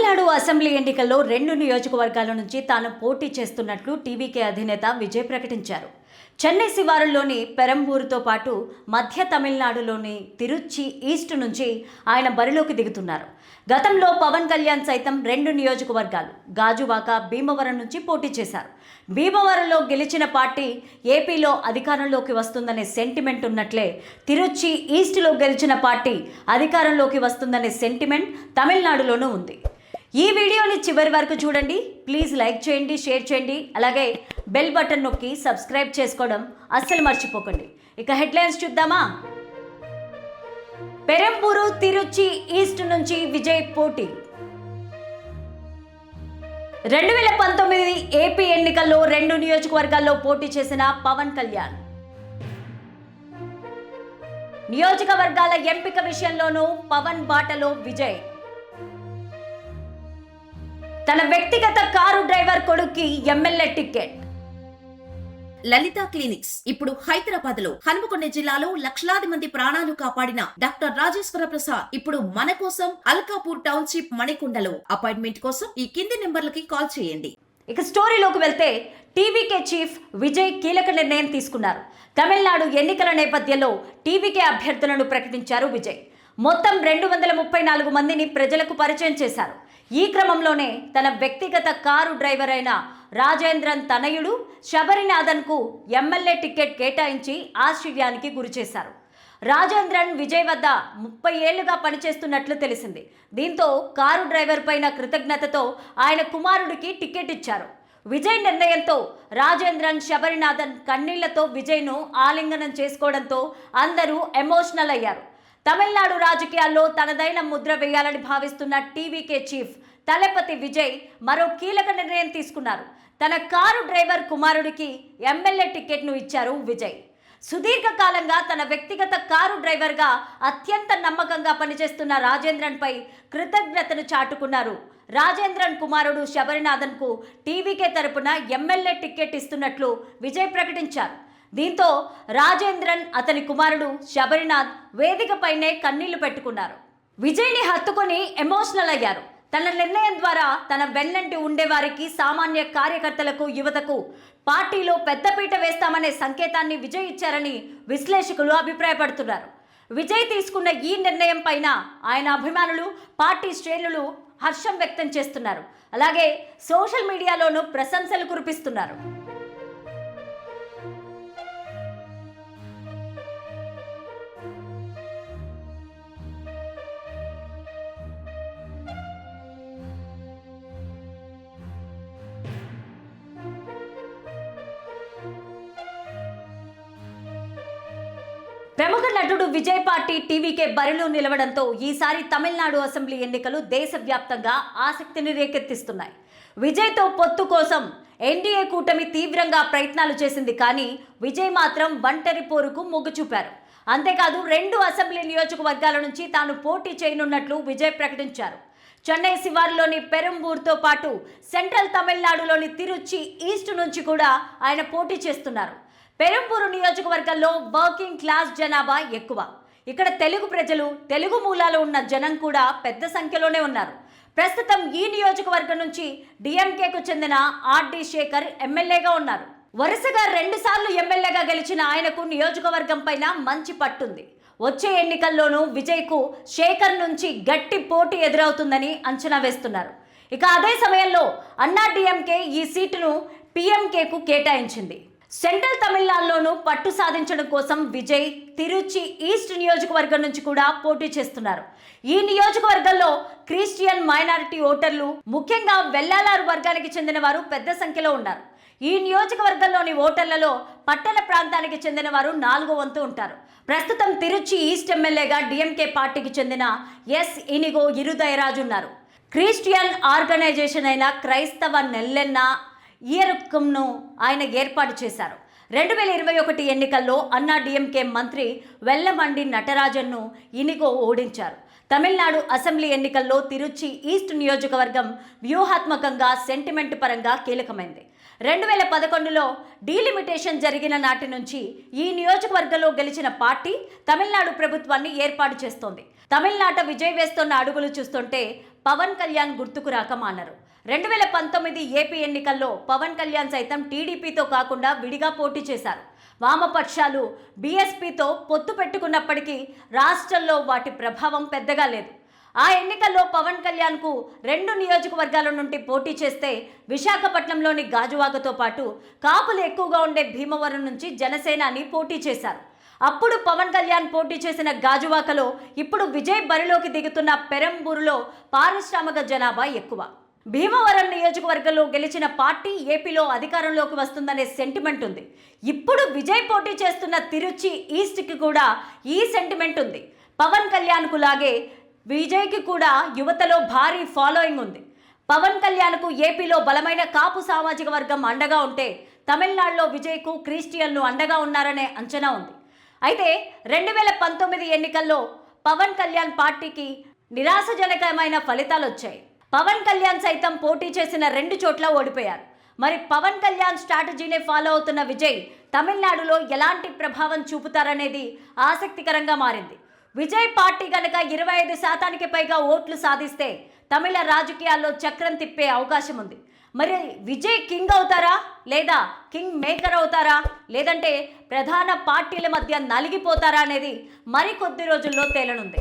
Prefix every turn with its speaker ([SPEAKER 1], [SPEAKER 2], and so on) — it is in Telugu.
[SPEAKER 1] తమిళనాడు అసెంబ్లీ ఎన్నికల్లో 2 నియోజకవర్గాల నుంచి తాను పోటీ చేస్తున్నట్లు టీవీకే అధినేత విజయ్ ప్రకటించారు. చెన్నై శివారులోని పెరంబూరుతో పాటు మధ్య తమిళనాడులోని తిరుచి ఈస్ట్ నుంచి ఆయన బరిలోకి దిగుతున్నారు. గతంలో పవన్ కళ్యాణ్ సైతం 2 నియోజకవర్గాలు గాజువాక, భీమవరం నుంచి పోటీ చేశారు. భీమవరంలో గెలిచిన పార్టీ ఏపీలో అధికారంలోకి వస్తుందనే సెంటిమెంట్ ఉన్నట్లే తిరుచి ఈస్ట్లో గెలిచిన పార్టీ అధికారంలోకి వస్తుందనే సెంటిమెంట్ తమిళనాడులోనూ ఉంది. ఈ వీడియోని చివరి వరకు చూడండి. ప్లీజ్ లైక్ చేయండి, షేర్ చేయండి, అలాగే బెల్ బటన్ నొక్కి సబ్స్క్రైబ్ చేసుకోవడం అస్సలు మర్చిపోకండి. ఇక హెడ్లైన్స్ చూద్దామా. పెరంబూరు, తిరుచి ఈస్ట్ నుంచి విజయ్ పోటీ. 2019 ఏపీ ఎన్నికల్లో 2 నియోజకవర్గాల్లో పోటీ చేసిన పవన్ కళ్యాణ్ నియోజకవర్గాల ఎంపిక విషయంలోనూ పవన్ బాటలో విజయ్. తన వ్యక్తిగత కారు డ్రైవర్ కొడుక్కి ఎమ్మెల్యే టికెట్.
[SPEAKER 2] లలిత క్లినిక్స్ ఇప్పుడు హైదరాబాద్ లో హనుమకొండ జిల్లాలో లక్షలాది మంది ప్రాణాలు కాపాడిన డాక్టర్ రాజేశ్వర ప్రసాద్ ఇప్పుడు మన కోసం అల్కాపూర్ టౌన్షిప్ మణికొండలో. అపాయింట్మెంట్ కోసం ఈ కింది నెంబర్లకి కాల్ చేయండి.
[SPEAKER 1] ఇక స్టోరీలోకి వెళ్తే టీవీకే చీఫ్ విజయ్ కీలక నిర్ణయం తీసుకున్నారు. తమిళనాడు ఎన్నికల నేపథ్యంలో టీవీకే అభ్యర్థులను ప్రకటించారు విజయ్. మొత్తం 234 మందిని ప్రజలకు పరిచయం చేశారు. ఈ క్రమంలోనే తన వ్యక్తిగత కారు డ్రైవర్ అయిన రాజేంద్రన్ తనయుడు శబరినాథన్కు ఎమ్మెల్యే టికెట్ కేటాయించి ఆశ్చర్యానికి గురిచేశారు. రాజేంద్రన్ విజయ్ వద్ద 30 ఏళ్లుగా పనిచేస్తున్నట్లు తెలిసింది. దీంతో కారు డ్రైవర్ పైన కృతజ్ఞతతో ఆయన కుమారుడికి టికెట్ ఇచ్చారు. విజయ్ నిర్ణయంతో రాజేంద్రన్, శబరినాథన్ కన్నీళ్లతో విజయ్ను ఆలింగనం చేసుకోవడంతో అందరూ ఎమోషనల్ అయ్యారు. తమిళనాడు రాజకీయాల్లో తనదైన ముద్ర వేయాలని భావిస్తున్న టీవీకే చీఫ్ తలపతి విజయ్ మరో కీలక నిర్ణయం తీసుకున్నారు. తన కారు డ్రైవర్ కుమారుడికి ఎమ్మెల్యే టికెట్ను ఇచ్చారు విజయ్. సుదీర్ఘకాలంగా తన వ్యక్తిగత కారు డ్రైవర్గా అత్యంత నమ్మకంగా పనిచేస్తున్న రాజేంద్రన్ పై కృతజ్ఞతను చాటుకున్నారు. రాజేంద్రన్ కుమారుడు శబరినాథన్కు టీవీకే తరపున ఎమ్మెల్యే టికెట్ ఇస్తున్నట్లు విజయ్ ప్రకటించారు. దీంతో రాజేంద్రన్, అతని కుమారుడు శబరినాథ్ వేదికపైనే కన్నీళ్లు పెట్టుకున్నారు. విజయ్ని హత్తుకొని ఎమోషనల్ అయ్యారు. తన నిర్ణయం ద్వారా తన వెన్నంటి ఉండేవారికి, సామాన్య కార్యకర్తలకు, యువతకు పార్టీలో పెద్దపీట వేస్తామనే సంకేతాన్ని విజయ్ ఇచ్చారని విశ్లేషకులు అభిప్రాయపడుతున్నారు. విజయ్ తీసుకున్న ఈ నిర్ణయం పైన ఆయన అభిమానులు, పార్టీ శ్రేణులు హర్షం వ్యక్తం చేస్తున్నారు. అలాగే సోషల్ మీడియాలోనూ ప్రశంసలు కురిపిస్తున్నారు. ప్రముఖ నటుడు విజయ్ పార్టీ టీవీకే బరిలో నిలవడంతో ఈసారి తమిళనాడు అసెంబ్లీ ఎన్నికలు దేశవ్యాప్తంగా ఆసక్తిని రేకెత్తిస్తున్నాయి. విజయ్తో పొత్తు కోసం ఎన్డీఏ కూటమి తీవ్రంగా ప్రయత్నాలు చేసింది. కానీ విజయ్ మాత్రం ఒంటరి పోరుకు మొగ్గు చూపారు. అంతేకాదు 2 అసెంబ్లీ నియోజకవర్గాల నుంచి తాను పోటీ చేయనున్నట్లు విజయ్ ప్రకటించారు. చెన్నై శివారులోని పెరంబూర్తో పాటు సెంట్రల్ తమిళనాడులోని తిరుచి ఈస్ట్ నుంచి కూడా ఆయన పోటీ చేస్తున్నారు. పెరంబూరు నియోజకవర్గంలో వర్కింగ్ క్లాస్ జనాభా ఎక్కువ. ఇక్కడ తెలుగు ప్రజలు, తెలుగు మూలాలు ఉన్న జనం కూడా పెద్ద సంఖ్యలోనే ఉన్నారు. ప్రస్తుతం ఈ నియోజకవర్గం నుంచి డిఎంకేకు చెందిన ఆర్డి శేఖర్ ఎమ్మెల్యేగా ఉన్నారు. వరుసగా 2 సార్లు ఎమ్మెల్యేగా గెలిచిన ఆయనకు నియోజకవర్గం పైన మంచి పట్టుంది. వచ్చే ఎన్నికల్లోనూ విజయ్కు శేఖర్ నుంచి గట్టి పోటీ ఎదురవుతుందని అంచనా వేస్తున్నారు. ఇక అదే సమయంలో అన్నా డిఎంకే ఈ సీటును పిఎంకేకు కేటాయించింది. సెంట్రల్ తమిళనాడులోనూ పట్టు సాధించడం కోసం విజయ్ తిరుచి ఈస్ట్ నియోజకవర్గం నుంచి కూడా పోటీ చేస్తున్నారు. ఈ నియోజకవర్గంలో క్రిస్టియన్ మైనారిటీ ఓటర్లు, ముఖ్యంగా వెల్లాలారు వర్గానికి చెందిన వారు పెద్ద సంఖ్యలో ఉన్నారు. ఈ నియోజకవర్గంలోని ఓటర్లలో పట్టణ ప్రాంతానికి చెందిన వారు 4వ వంతు ఉంటారు. ప్రస్తుతం తిరుచి ఈస్ట్ ఎమ్మెల్యేగా డిఎంకే పార్టీకి చెందిన ఎస్ ఇనిగో ఇరుదయరాజు ఉన్నారు. క్రిస్టియన్ ఆర్గనైజేషన్ అయిన క్రైస్తవ నెల్లెన్న ఇయరుక్కంను ఆయన ఏర్పాటు చేశారు. 2021 ఎన్నికల్లో అన్నా డిఎంకే మంత్రి వెల్లమండి నటరాజన్ను ఇనిగో ఓడించారు. తమిళనాడు అసెంబ్లీ ఎన్నికల్లో తిరుచి ఈస్ట్ నియోజకవర్గం వ్యూహాత్మకంగా, సెంటిమెంట్ పరంగా కీలకమైంది. 2011లో డీలిమిటేషన్ జరిగిన నాటి నుంచి ఈ నియోజకవర్గంలో గెలిచిన పార్టీ తమిళనాడు ప్రభుత్వాన్ని ఏర్పాటు చేస్తోంది. తమిళనాట విజయ్ వేస్తున్న అడుగులు చూస్తుంటే పవన్ కళ్యాణ్ గుర్తుకు రాక మానరు. 2019 ఏపీ ఎన్నికల్లో పవన్ కళ్యాణ్ సైతం టీడీపీతో కాకుండా విడిగా పోటీ చేశారు. వామపక్షాలు బీఎస్పీతో పొత్తు పెట్టుకున్నప్పటికీ రాష్ట్రంలో వాటి ప్రభావం పెద్దగా లేదు. ఆ ఎన్నికల్లో పవన్ కళ్యాణ్కు 2 నియోజకవర్గాల నుండి పోటీ చేస్తే విశాఖపట్నంలోని గాజువాకతో పాటు కాపులు ఎక్కువగా ఉండే భీమవరం నుంచి జనసేనాని పోటీ చేశారు. అప్పుడు పవన్ కళ్యాణ్ పోటీ చేసిన గాజువాకలో ఇప్పుడు విజయ్ బరిలోకి దిగుతున్న పెరంబూరులో పారిశ్రామిక జనాభా ఎక్కువ. భీమవరం నియోజకవర్గంలో గెలిచిన పార్టీ ఏపీలో అధికారంలోకి వస్తుందనే సెంటిమెంట్ ఉంది. ఇప్పుడు విజయ్ పోటీ చేస్తున్న తిరుచి ఈస్ట్కి కూడా ఈ సెంటిమెంట్ ఉంది. పవన్ కళ్యాణ్కు లాగే విజయ్కి కూడా యువతలో భారీ ఫాలోయింగ్ ఉంది. పవన్ కళ్యాణ్కు ఏపీలో బలమైన కాపు సామాజిక వర్గం అండగా ఉంటే తమిళనాడులో విజయ్కు క్రిస్టియన్లు అండగా ఉన్నారనే అంచనా ఉంది. అయితే 2019 ఎన్నికల్లో పవన్ కళ్యాణ్ పార్టీకి నిరాశజనకమైన ఫలితాలు వచ్చాయి. పవన్ కళ్యాణ్ సైతం పోటీ చేసిన 2 చోట్ల ఓడిపోయారు. మరి పవన్ కళ్యాణ్ స్ట్రాటజీనే ఫాలో అవుతున్న విజయ్ తమిళనాడులో ఎలాంటి ప్రభావం చూపుతారనేది ఆసక్తికరంగా మారింది. విజయ్ పార్టీ గనక 25% పైగా ఓట్లు సాధిస్తే తమిళ రాజకీయాల్లో చక్రం తిప్పే అవకాశం ఉంది. మరి విజయ్ కింగ్ అవుతారా లేదా కింగ్ మేకర్ అవుతారా లేదంటే ప్రధాన పార్టీల మధ్య నలిగిపోతారా అనేది మరికొద్ది రోజుల్లో తేలనుంది.